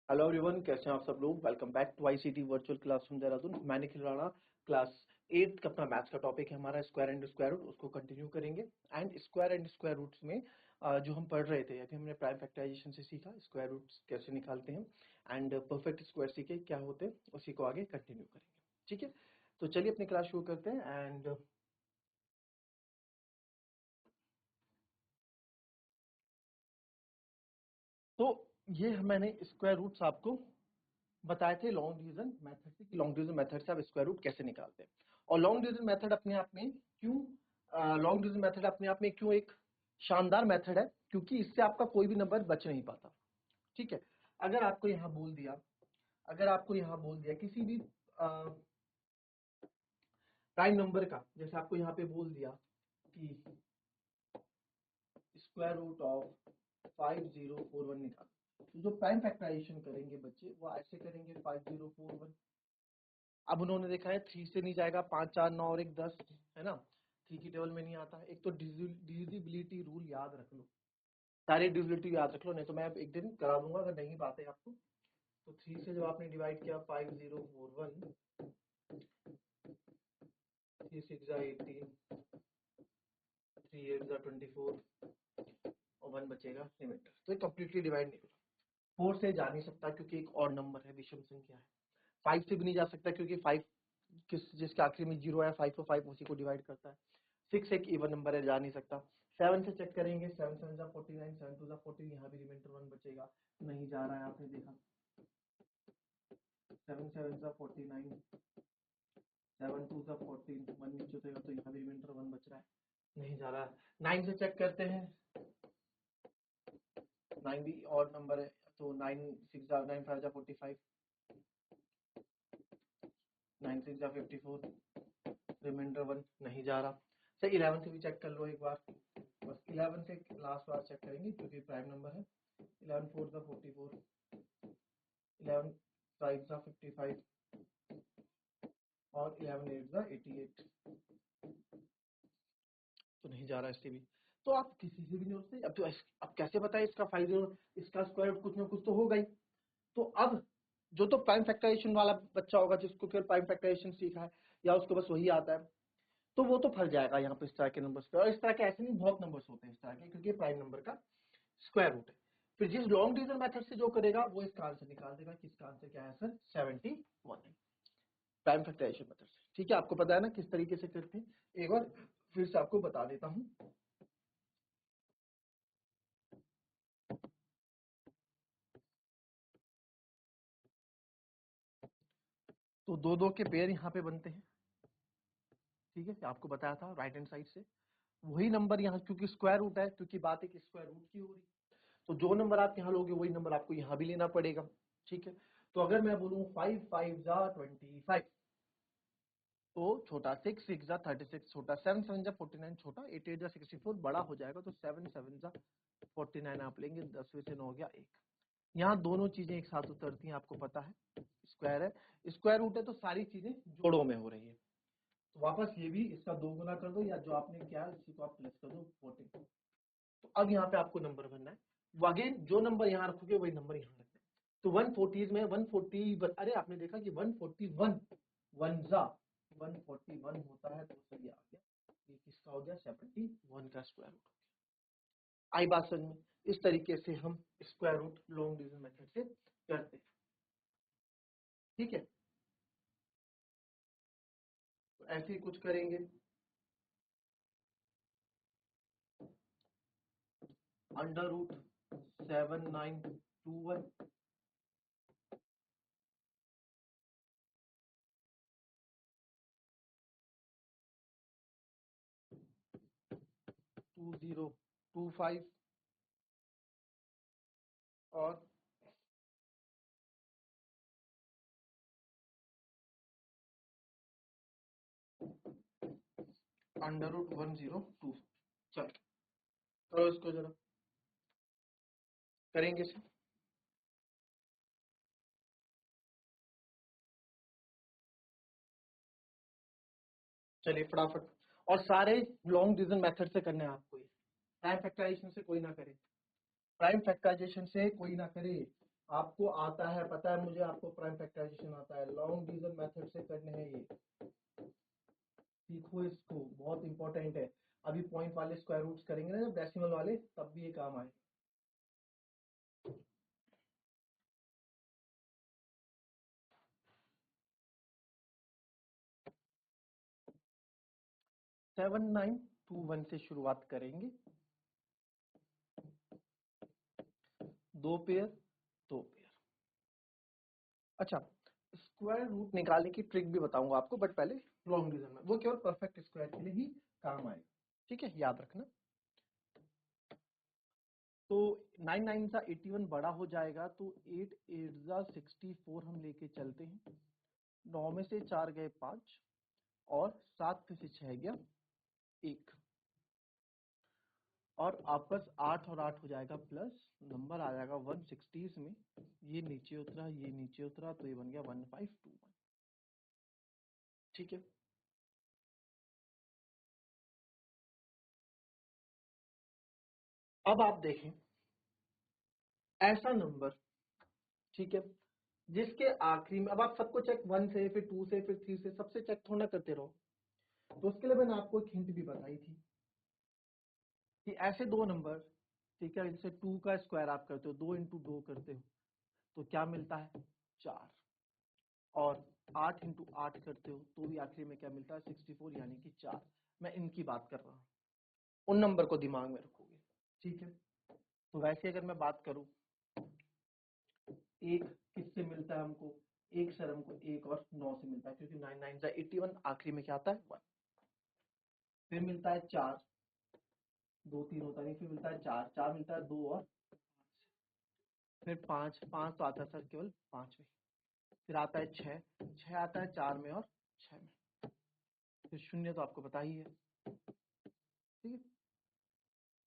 Hello everyone, कैसे हैं आप सब लोग। Welcome back to ICT virtual classroom Dehradun. मैं निखिल राणा। क्लास 8 का अपना मैथ्स का टॉपिक है हमारा स्क्वायर एंड स्क्वायर रूट, उसको कंटिन्यू करेंगे। And square and square roots में जो हम पढ़ रहे थे, अभी हमने प्राइम फैक्टराइजेशन से सीखा स्क्वायर रूट्स कैसे निकालते हैं एंड परफेक्ट स्क्वायर सीखे क्या होते हैं, उसी को आगे कंटिन्यू करेंगे। ठीक है, तो चलिए अपनी क्लास शुरू करते हैं। एंड तो ये मैंने स्क्वायर रूट्स आपको बताए थे लॉन्ग डिवीजन मेथड से, कि लॉन्ग डिवीजन मेथड से आप स्क्वायर रूट कैसे निकालते हैं। और लॉन्ग डिवीजन मेथड अपने आप में क्यों लॉन्ग डिवीजन मेथड अपने आप में क्यों एक शानदार मेथड है, क्योंकि इससे आपका कोई भी नंबर बच नहीं पाता। ठीक है, अगर आपको यहाँ बोल दिया किसी भी प्राइम नंबर का, जैसे आपको यहाँ पे बोल दिया कि स्क्वायर रूट ऑफ 5041 निकाल, तो जो प्राइम फैक्टराइजेशन करेंगे बच्चे वो ऐसे करेंगे 5041। अब उन्होंने देखा है 3 से नहीं जाएगा, 5 4 9 और 1 10 है ना, 3 की टेबल में नहीं आता। एक तो डिविजिबिलिटी रूल याद रख लो, सारी डिविजिबिलिटी याद रख लो, नहीं तो मैं एक दिन करा दूंगा अगर नहीं बात है आपको। तो 3 से जब आपने डिवाइड किया 5041, 3 6 18, 3 8 24 और 1 बचेगा रिमाइंडर। तो ये कंप्लीटली डिवाइड नहीं होगा। 4 से जा नहीं सकता क्योंकि एक और नंबर है, विषम संख्या है। 5 से भी नहीं जा सकता क्योंकि 5 जिसके आखिरी में 0 है, 5 को 5 उसी को डिवाइड करता है। 6 एक इवन नंबर है, जा नहीं सकता। 7 से चेक करेंगे, 7 7 जा 49, 7 2 जा 14, यहाँ भी रिमाइंडर 1 बचेगा, नहीं जा रहा है, आपने देखा। 7 7 जा 49, 7 2 जा 14, 1 नीचे उतरेगा तो यहाँ भी रिमाइंडर 1 बच रहा है, नहीं जा रहा है। 9 से चेक करते हैं, 9 भी और नंबर है, तो 9 6 जा 9 5 जा 45, 9 6 जा 54, रिमाइंडर 1 नहीं जा रहा। सर 11 से भी चेक कर लो एक बार, बस 11 से लास्ट बार चेक करेंगे क्योंकि प्राइम नंबर है। 11 4 जा 44, 11 5 जा 55 और 11 8 जा 88, तो नहीं जा रहा इससे भी। तो आप किसी से भी नहीं होते। अब तो अब कैसे बताएं इसका 50 इसका स्क्वायर रूट, कुछ ना कुछ तो होगा ही। तो अब जो तो प्राइम फैक्टराइजेशन वाला बच्चा होगा जिसको केवल प्राइम फैक्टराइजेशन सीखा है या उसको बस वही आता है, तो वो तो फंस जाएगा यहाँ पे इस तरह के नंबर्स पे। और इस तरह के ऐसे नहीं, बहुत नंबर्स होते हैं इस तरह के, क्योंकि प्राइम नंबर का स्क्वायर रूट है। फिर जिस लॉन्ग डिवीजन मेथड से जो करेगा वो इसका आंसर निकाल देगा कि इसका आंसर क्या है सर, 71 है, प्राइम फैक्टराइजेशन मेथड से। ठीक है, आपको पता है ना किस तरीके से करते हैं, एक बार फिर से आपको बता देता हूं। तो दो दो के पेयर यहाँ पे बनते हैं। ठीक है, आपको बताया था राइट हैंड साइड से वही नंबर यहाँ, क्योंकि स्क्वायर रूट है, क्योंकि बात एक स्क्वायर रूट की हो रही, तो जो नंबर आप यहाँ लोगे वही नंबर आपको यहाँ भी लेना पड़ेगा। ठीक है, तो अगर मैं बोलूँ 5 5 जा 25, तो छोटा 6 6 जा 36, छोटा 7 7 जा 49, छोटा 8 8 जा 64, बड़ा हो जाएगा तो 7 7 जा 49 आप लेंगे, 10 में से 9 गया 1। यहाँ दोनों चीजें एक साथ उतरती हैं, आपको पता है स्क्वायर है, स्क्वायर रूट है, तो सारी चीजें जोड़ों में हो रही है। तो वापस ये भी इसका 2 गुना कर दो, या जो आपने किया है इसी को आप प्लस कर दो 14। तो अब यहाँ पे आपको नंबर बनना है, अगेन जो नंबर यहाँ रखोगे वही नंबर यहाँ रखना है। तो 140 में 141, अरे आपने देखा कि 141 1 जा 141 होता है, तो सही आ गया, ये किसका हो गया, 71 का स्क्वायर रूट हो गया। आई बात समझ में। इस तरीके से हम square root long division method से करते हैं। ठीक है, तो ऐसे ही कुछ करेंगे। अंडर रूट 7921, 2025 और अंडर रूट 102। चलो करो इसको जरा, करेंगे सर। चलिए फटाफट, और सारे लॉन्ग डिवीजन मेथड से करने हैं आपको, ये प्राइम फैक्टराइजेशन से कोई ना करे, प्राइम फैक्टराइजेशन से कोई ना करे। आपको आता है, पता है मुझे, आपको प्राइम फैक्टराइजेशन आता है, लॉन्ग डिवीजन मेथड से करने हैं ये, सीखो इसको, बहुत इंपॉर्टेंट है। अभी पॉइंट वाले स्क्वायर रूट्स करेंगे ना जब डेसिमल वाले, तब भी ये काम आए। सेवन नाइन टू वन से शुरुआत करेंगे, दो पेयर दो पेयर। अच्छा, स्क्वायर रूट निकालने की ट्रिक भी बताऊंगा आपको, बट पहले लॉन्ग डिवीजन में, वो केवल परफेक्ट स्क्वायर के लिए ही काम आएगा, ठीक है, याद रखना। तो 9 9 सा 81 बड़ा हो जाएगा, तो 8 8 सा 64 हम लेके चलते हैं। 9 में से 4 गए 5, और 7 में से 6 गया 1, और आपस 8 और 8 हो जाएगा प्लस, नंबर आ जाएगा 160 में, ये नीचे उतरा ये नीचे उतरा, तो ये बन गया 1521, ठीक है। अब आप देखें ऐसा नंबर, ठीक है, जिसके आखिरी में, अब आप सबको चेक 1 से फिर 2 से फिर 3 से सबसे चेक थोड़ा करते रहो, तो उसके लिए मैंने आपको एक हिंट भी बताई थी कि ऐसे दो नंबर, ठीक है, जैसे 2 का स्क्वायर आप करते हो, 2 इंटू 2 करते हो, तो क्या मिलता है 4, और 8 इंटू 8 करते हो तो भी आखिरी में क्या मिलता है 64, यानी कि 4। मैं इनकी बात कर रहा हूँ, उन नंबर को दिमाग में रखोगे, ठीक है। तो वैसे अगर मैं बात करूं, एक किससे मिलता है हमको, एक सर हमको 1 और 9 से मिलता है, क्योंकि 9 9 सा 81, आखिरी में क्या आता है 1। फिर मिलता है 4, 2 3 होता नहीं, फिर मिलता है 4, 4 मिलता है 2 और 5, फिर 5, 5 तो आता है सर केवल 5 में, फिर आता है 6, 6 आता है 4 में और 6 में, फिर 0 तो आपको पता ही है, ठीक है।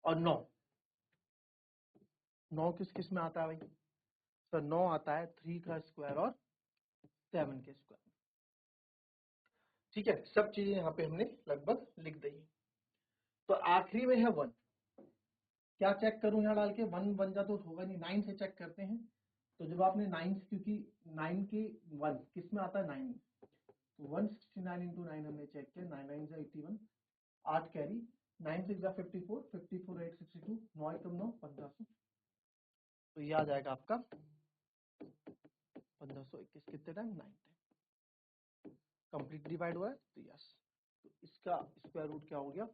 और 9, 9 किस किस में आता है भाई, सर 9 आता है 3 का स्क्वायर और 7 के स्क्वायर, ठीक है। सब चीजें यहाँ पे हमने लगभग लिख दी है। तो आखिरी में है 1, क्या चेक करूं यहाँ डाल के, 1 बन जा तो होगा नहीं, 9 से चेक करते हैं। तो जब आपने 9 से, क्योंकि 9 के 1 किस में आता है 9 में, तो 169 इंटू 9 हमने चेक किया, 9 9 से 81, 8 कैरी, 9 6 जा 54, 54 8 62, 9 कम 9 1500, तो ये आ जाएगा आपका 1521, कितने टाइम 9 टाइम, कंप्लीट डिवाइड हुआ है, तो यस, तो इसका स्क्वायर रूट क्या हो गया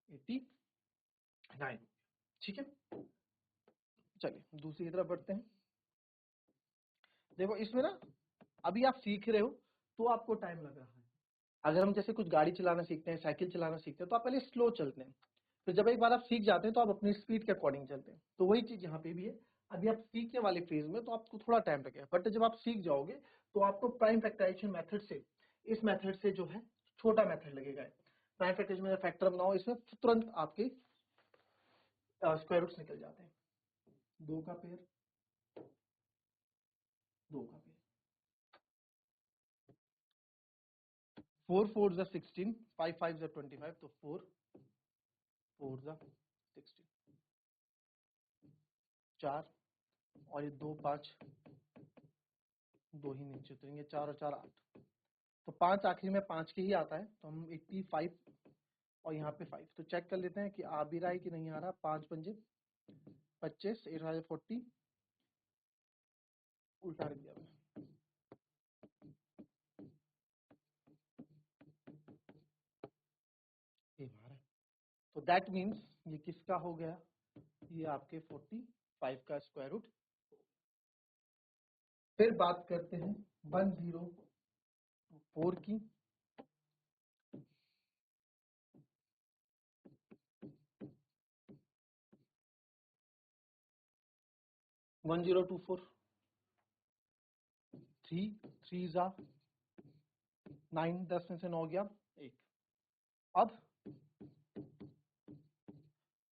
89, ठीक है। चलिए दूसरी तरफ बढ़ते हैं। देखो इसमें ना, अभी आप सीख रहे हो तो आपको टाइम लग रहा है, अगर हम जैसे कुछ गाड़ी चलाना सीखते हैं, साइकिल चलाना सीखते हैं, तो आप पहले स्लो चलते हैं, फिर जब एक बार आप सीख जाते हैं तो आप अपनी स्पीड के अकॉर्डिंग चलते हैं, तो वही चीज यहाँ पे भी है। अभी आप सीखने वाले फेज में, तो आपको थोड़ा टाइम लगेगा, बट जब आप सीख जाओगे तो आपको प्राइम फैक्टराइजेशन मेथड से, इस मेथड से जो है छोटा मेथड लगेगा। प्राइम फैक्टराइजेशन में फैक्टर बनाओ, इसमें तुरंत आपके स्क्वायर रूट्स निकल जाते हैं। 2 का पेयर, 2 का पेयर, 4 4 जा 16, 5 5 जा 25, तो 4 4 जा 16, 4, और ये 2 5, 2 ही नीचे उतरेंगे, 4 और 4 8, तो 5 आखिरी में 5 के ही आता है, तो हम 85 और यहाँ पे 5, तो चेक कर लेते हैं कि आ भी रहा है कि नहीं आ रहा। 5 पंजे 25, 8 40, उल्टा रख दिया मैंने, ये हमारा, तो दैट मीन्स ये किसका हो गया, ये आपके 45 का स्क्वायर रूट। फिर बात करते हैं 104 की, 1024, 3 3 जा 9, 10 में से 9 गया 1, अब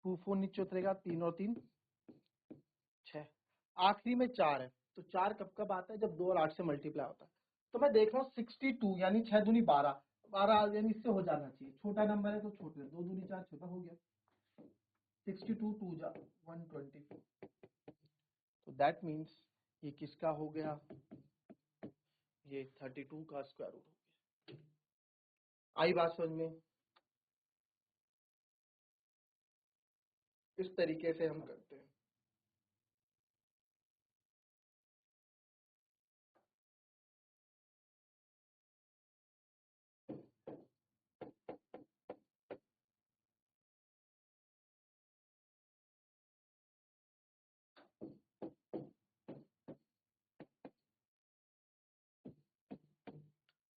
2 4 नीचे उतरेगा, 3 और 3 6, आखिरी में 4 है, तो 4 कब कब आता है, जब 2 और 8 से मल्टीप्लाई होता है। तो मैं देख रहा हूँ 62, यानी 6 दूनी 12, 12 यानी इससे हो जाना चाहिए, छोटा नंबर है तो छोटे, 2 दूनी 4, छोटा हो गया, 62 2 जा 124, तो दैट मीन्स ये किसका हो गया, ये 32 का स्क्वायर रूट हो गया। आई बात समझ में? इस तरीके से हम करते हैं।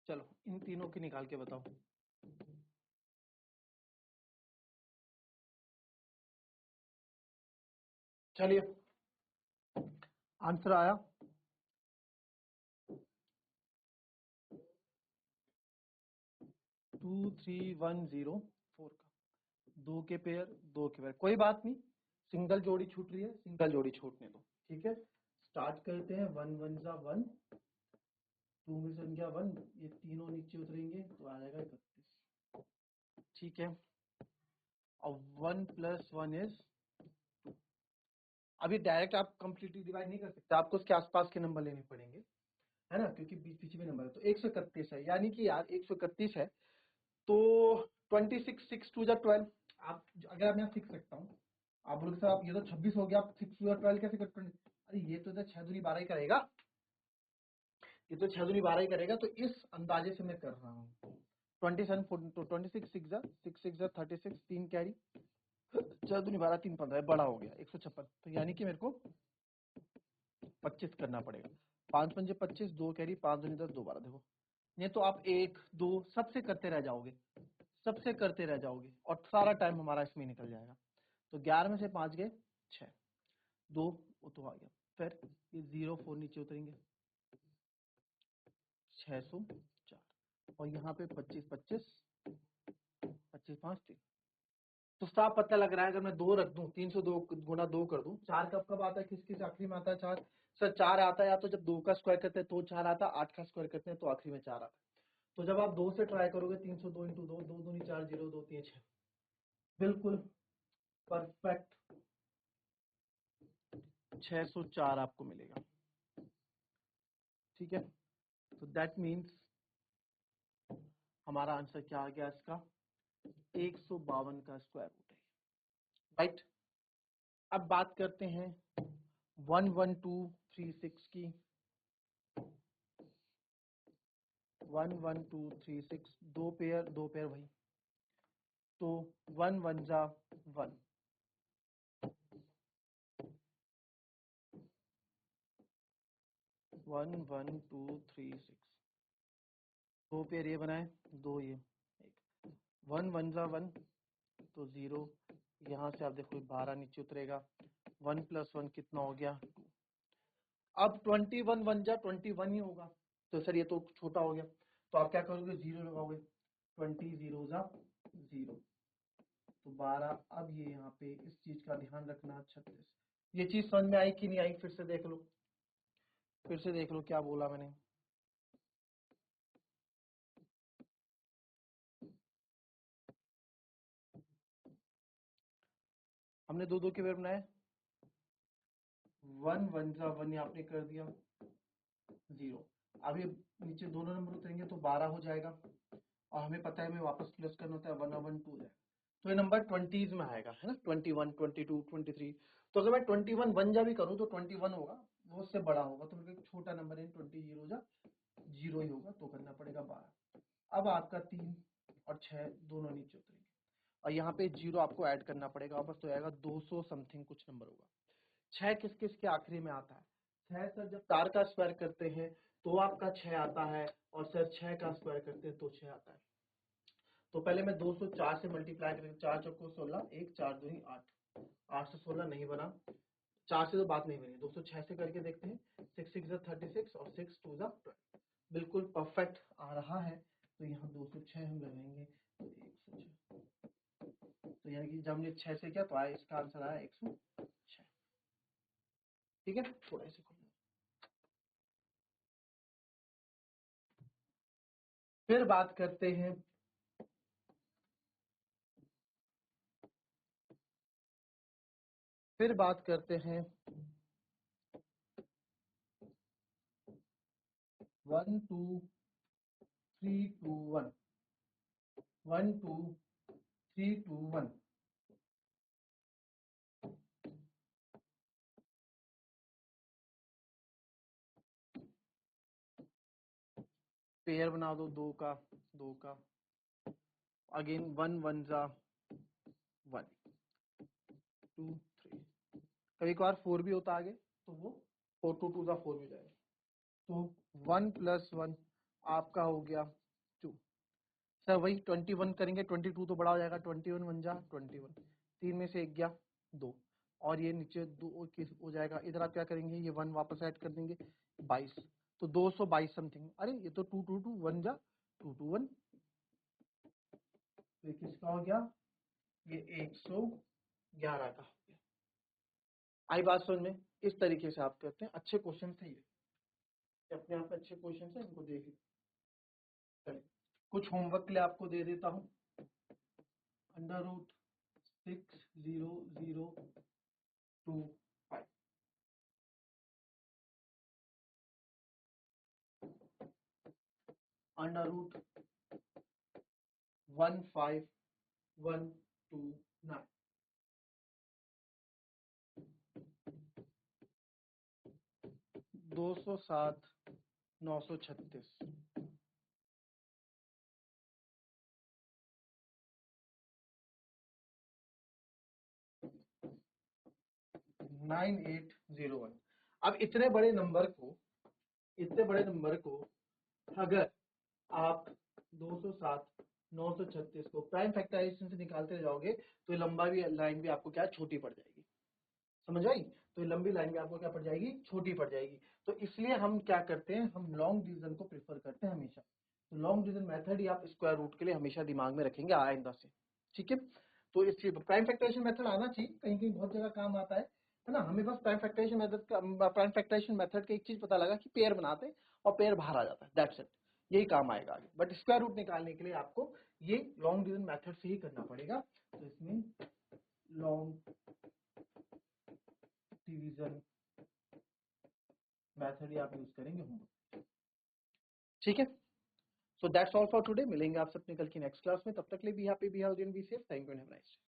चलो इन तीनों की निकाल के बताओ। चलिए आंसर आया 23104 का। दो के पेयर, कोई बात नहीं, सिंगल जोड़ी छूट रही है, सिंगल जोड़ी छूटने दो, ठीक है। स्टार्ट करते हैं, 1 1 जा 1, 2 में संख्या 1, ये तीनों नीचे उतरेंगे तो आ जाएगा 31, ठीक है। और 1 + 1 इज, अभी डायरेक्ट आप कंप्लीटली डिवाइड नहीं कर सकते, आपको उसके आसपास के नंबर लेने पड़ेंगे, है ना, क्योंकि बीच बीच में नंबर है। तो 131 है, यानी कि यार 131 है तो 26 6 2 12, आप अगर आप यहाँ सीख सकता हूँ, आप बोलोगे सर आप ये तो 26 हो गया, आप 6 2 12 कैसे कर, अरे ये तो 6 दूनी 12 ही करेगा, ये तो 6 दूनी 12 ही करेगा, तो इस अंदाजे से मैं कर रहा हूँ। 27 तो 26 6 जा 36, 3 कैरी, 6 दूनी 12 3 15, बड़ा हो गया 156, तो यानी कि मेरे को 25 करना पड़ेगा। 5 पंजे 25, 2 कैरी, 5 दूनी 10, 2 12, देखो नहीं तो आप 1 2 सबसे करते रह जाओगे, सबसे करते रह जाओगे और सारा टाइम हमारा इसमें निकल जाएगा। तो 11 में से 5 गए 6, 2 वो तो आ गया, फिर ये 0 4 नीचे उतरेंगे, 604, और यहाँ पे 25 25 25 5 3, तो साफ पता लग रहा है अगर मैं 2 रख दूं, 302 गुना 2 कर दूं, 4 कब कब आता है, किस किस आखिरी में आता है 4, सर 4 आता है या तो जब 2 का स्क्वायर करते हैं तो 4 आता है, 8 का स्क्वायर करते हैं तो आखिरी में 4 आता है। तो जब आप 2 से ट्राई करोगे, 302 × 2, 2 दूनी 4, 0 2 3 6, बिल्कुल परफेक्ट 604 आपको मिलेगा, ठीक है। तो दैट मीन्स हमारा आंसर क्या आ गया इसका, 152 का स्क्वायर रूट है, राइट। अब बात करते हैं 11236 की, 11236, दो पेयर भाई, तो 1 1 जा 1, 1 1 2 3 6, दो पेयर ये बनाए, दो ये, एक 1 1 जा 1 तो 0, यहाँ से आप देखो 12 नीचे उतरेगा, 1 + 1 कितना हो गया 2, अब 21 1 जा 21 ही होगा, तो सर ये तो छोटा हो गया, तो आप क्या करोगे 0 लगाओगे, 20 0 जा 0, तो 12, अब ये यहाँ पे इस चीज का ध्यान रखना, 36, ये चीज समझ में आई कि नहीं आई, फिर से देख लो, फिर से देख लो क्या बोला मैंने। हमने दो दो के पेयर बनाए, 1 1 जा 1 आपने कर दिया 0, अब ये नीचे दोनों नंबर उतरेंगे तो 12 हो जाएगा, और हमें पता है हमें वापस प्लस करना होता है, 1 1 2 जाएगा, तो ये नंबर 20s में आएगा, है ना, 21 22 23। तो अगर मैं 21 1 जा भी करूँ तो 21 होगा, वो उससे बड़ा होगा, तो मेरे को एक छोटा नंबर है 20 0 जा 0 ही होगा, तो करना पड़ेगा 12। अब आपका 3 और 6 दोनों नीचे उतरेंगे, और यहाँ पे 0 आपको ऐड करना पड़ेगा वापस, तो आएगा 200 समथिंग कुछ नंबर होगा। 6 किस किस के आखिरी में आता है, 6 सर जब 4 का स्क्वायर करते हैं तो आपका 6 आता है, और सर 6 का स्क्वायर करते हैं तो 6 आता है। तो पहले मैं 204 से मल्टीप्लाई करेंगे, 4 चौको 16, 1 4 दूनी 8, 8 से 16 नहीं बना, 4 से तो बात नहीं बनी, 206 से करके देखते हैं, 6 6 जा 36 और 6 2 जा 12, बिल्कुल परफेक्ट आ रहा है, तो यहाँ 206 हम लगाएंगे, तो 106, तो यानी कि जब हमने 6 से किया तो आया, इसका आंसर आया 106, ठीक है। थोड़ा ऐसे खोलना, फिर बात करते हैं फिर बात करते हैं 1 2 3 2 1 1 2 3 2 1 पेयर बना दो 2 का अगेन 1 1 जा 1 2 3 कभी कभार 4 भी होता आगे तो वो 4 2 2 जा 4 भी हो जाएगा। तो 1 + 1 आपका हो गया 2। सर वही 21 करेंगे, 22 तो बड़ा हो जाएगा, 21 1 जा 21, 3 में से 1 गया 2 और ये नीचे 2 हो जाएगा। इधर आप क्या करेंगे, ये 1 वापस ऐड कर देंगे 22, तो 222 समथिंग। अरे ये तो 2 2 2 1 जा 2 2 1, तो किसका हो गया, ये 111 का हो गया। आई बात समझ में? इस तरीके से आप करते हैं। अच्छे क्वेश्चन थे ये, अपने आप में अच्छे क्वेश्चन है, इनको देख चलिए कुछ होमवर्क के लिए आपको दे देता हूँ। √6002 √15129 207 936 9801। अब इतने बड़े नंबर को अगर आप 207 936 को प्राइम फैक्टराइजेशन से निकालते जाओगे तो ये लंबा भी लाइन भी आपको क्या छोटी पड़ जाएगी, समझ आई? तो ये लंबी लाइन भी आपको क्या पड़ जाएगी, छोटी पड़ जाएगी। तो इसलिए हम क्या करते हैं, हम लॉन्ग डिवीजन को प्रेफर करते हैं हमेशा। तो लॉन्ग डिवीजन मेथड ही आप स्क्वायर रूट के लिए हमेशा दिमाग में रखेंगे आइंदा से, ठीक है? तो इस चीज प्राइम फैक्टराइजेशन मेथड आना चाहिए, कहीं कहीं बहुत जगह काम आता है ना। हमें बस प्राइम फैक्टराइजेशन मेथड का एक चीज पता लगा कि पेयर बनाते हैं और पेयर बाहर आ जाता है, दैट्स इट, यही काम आएगा आगे। बट स्क्वायर रूट निकालने के लिए आपको ये लॉन्ग डिवीजन मेथड से ही करना पड़ेगा। तो इसमें लॉन्ग डिवीजन मेथड ही आप यूज करेंगे होमवर्क, ठीक है? So that's all for today. मिलेंगे आपसे अपने कल की नेक्स्ट क्लास में, तब तक के लिए be happy, be healthy and be safe. Thank you and have a nice day.